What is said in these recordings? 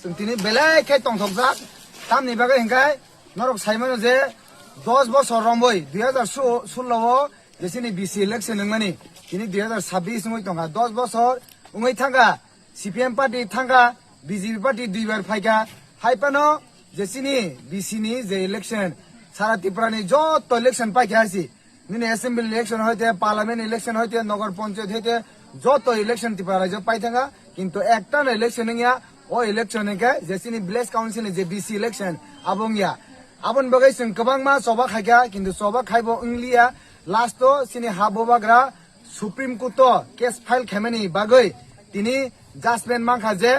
তিনি বেলাই খাই টংথকজাক তামনি বাগে হিংকাই নরক সাইমানো যে 10 বছর রম্বই 2016 যেসিনি বিসি ইলেকশন নংমানি তিনি 2026 নই টঙ্কা 10 বছর উঙ্গই থাঙ্গা সিপিএম পার্টি থাঙ্গা বিজেপি পার্টি দুইবার ফাইকা হাইপানো যেসিনি বিসিনি যে ইলেকশন সারা ত্রিপুরানি যত ইলেকশন পাইকা আছি নিনে অ্যাসেম্বলি ইলেকশন হইতে পার্লামেন্ট ইলেকশন হইতে নগর পঞ্চায়েত হইতে যত ইলেকশন ত্রিপুরা রাজ্য পাই থাঙ্গা কিন্তু একটা ইলেকশন ইয়া ও ইলেকশন কে যেসিনি ভিলেজ কাউন্সিল যে বিসি ইলেকশন আবং ইয়া আবন বগাই जों गोबां मा सबा खायगा किन्तु सबा खायबो इंग्लिया लास्टो सिनि हाबोबाग्रा सुप्रीम कोर्ट केस फाइल खेमेनि बागै तिनि जाजमेन्ट माखा जे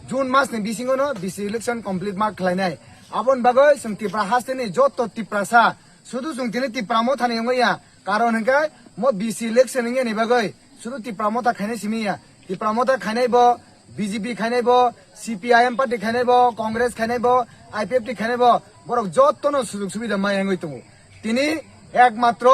जून मासनि बिसिङावनो बिसि इलेक्शन कमप्लीट मार्क खालायनाय आबन बागै जों तिप्रा हास्टेनि जत तिप्रासा शुधु जों तिनि तिप्रामो थानि यंगैया कारण हंके मो बिसि इलेक्शन नि बागै शुधु तिप्रामो था खायनाय सिमिया तिप्रामो था खायनायबो बीजेपी खायनायबो सीपीआईएम पार्टी खायनायबो कांग्रेस खायनायबो आईपीएफटी खायनायबो बरक जत्तनो सुजुग सुबिदा मायांगै दङ तिनि एकमात्र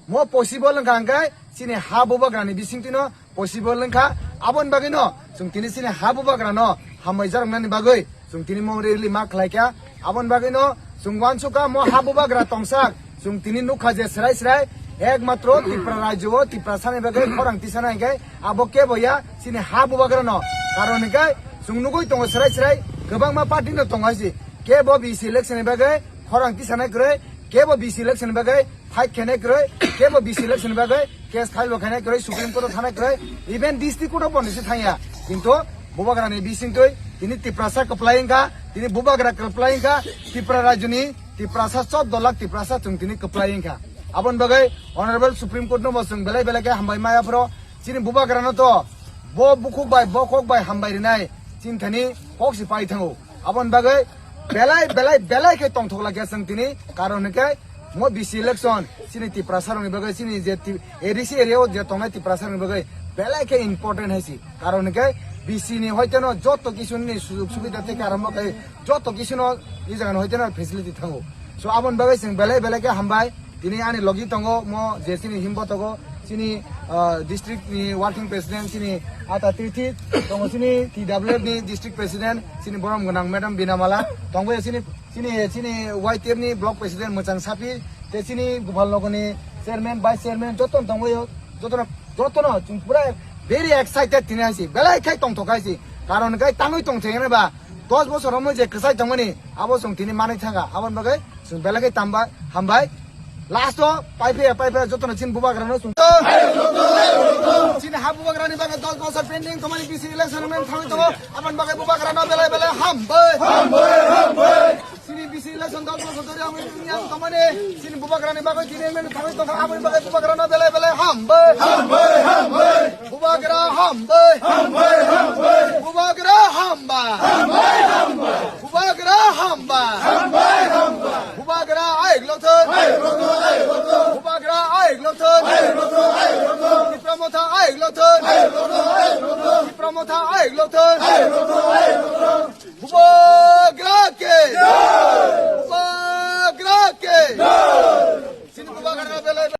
मो पसिबल नखांगाय सिनि हाबोबाग्रानि बिसिंतिनो पसिबल नखा आबन बागैनो जों तिनि सिनि हाबोबाग्रानो हामैजारनानि बागै जों तिनि मो रेलि मा खलायका आबन बागैनो जों वानसुका मो हाबोबाग्रा तंसाक जों तिनि नुखा जे सराय सराय एकमात्र त्रिपुरा राज्यो त्रिपुरा सानि बागै खरांथि सानायगाय आबो के बया सिनि हाबोबाग्रानो कारण गाय जों नुगै दङ सराय सराय गोबां मा पार्टिनो दङासि केबो बिसि इलेक्शन बागै खरांथि सानाय ग्रै केबो बिसि इलेक्शन बागै फाइट खेनाय ग्रै केबो बिसि इलेक्शन बागै केस फाइल खानाय ग्रै सुप्रीम कोर्ट थानाय ग्रै इभेन डिस्ट्रिक्ट कोर्ट बनैसो थाया किन्तु बुबाग्रानि बिसिंतै तिनि तिप्रासा कप्लायंगा तिनि बुबाग्रा कप्लायंगा त्रिपुरा राज्यनि तिप्रासा 14 लाख तिप्रासा जों तिनि कप्लायंगा आबन बागै अनारेबल सुप्रीम कोर्ट नो बसं बेलाय बेलाय हामबाय मायाफ्रो तिनि बुबाग्रानो तो बखबाय हामबाय रिनाय चिन्थानि हक्सि पाइ थांगौ आबन बागै बेलाय के टंथकला के जों तिनि कारण के मो बिसि इलेक्शन सिनि तिप्रासारनि बागै सिनि जे एरिसि एरियाव जे तंनाय तिप्रासारनि बागै बेलाय के इम्पोर्टेंट हैसि कारण के बिसि नि हयतनो जत किसुनि सुजुग सुबिदा থেকে आरम्भ kai जत किसुनो इ जागान हयतनो फेसिलिटी थांगौ सो आबन बागै जों बेलाय के हामबाय तिनि आनि लगी तंगो मो जे सिनि हिमबो तंगो सिनि डिस्ट्रिक्ट नि वर्किंग प्रेसिडेंट सिनि आता तिथि तंगो सिनि टीडब्ल्यूएफ नि डिस्ट्रिक्ट प्रेसिडेंट सिनि बरम गनां मैडम बिनामाला तंगो सिनि वाइटीएफ नि ब्लॉक प्रेसिडेंट मोचां साफि ते सिनि गोपालनगरनि चेयरमैन वाइस चेयरमैन जतन तंगो जतन जों पुरा भेरी एक्साइटेड तिनि आसि बेलाय खाय तंथकायसि कारण गाय ताङै तंथेनबा 10 बोसोराव मो जे खसाय तंगनि आबो जों तिनि मानै थांगा आबन बागै जों बेलाय खाय तामबा हामबाय लास्ट पाइपे जतन चिन बुबाग्रानो सुंतो चिन हा बुबाग्रानि बागै 10 बोसोर पेन्डिङ तमानि बिसि इलेक्शन मेन थाङै तंगो आबन बागै बुबाग्रानो बेलाय हामबाय सिनि बिसि इलेक्शन 10 बोसोर धरि आमै दुनिया तमानि चिन बुबाग्रानि बागै दिनै मेन थाङै तंगो आबन बागै बुबाग्रानो बेलाय हामबाय बुबाग्रा हामबाय बुबाग्रा हामबाय बुबाग्रा हामबाय बुबाग्रा आइग्लथन बुबाग्रा आइग्लथन तिप्रामथा आइग्लथन तिप्रामथा आइग्लथन बुबाग्रा के बुबाग्रा के सिनि बुबाग्रा बेलाय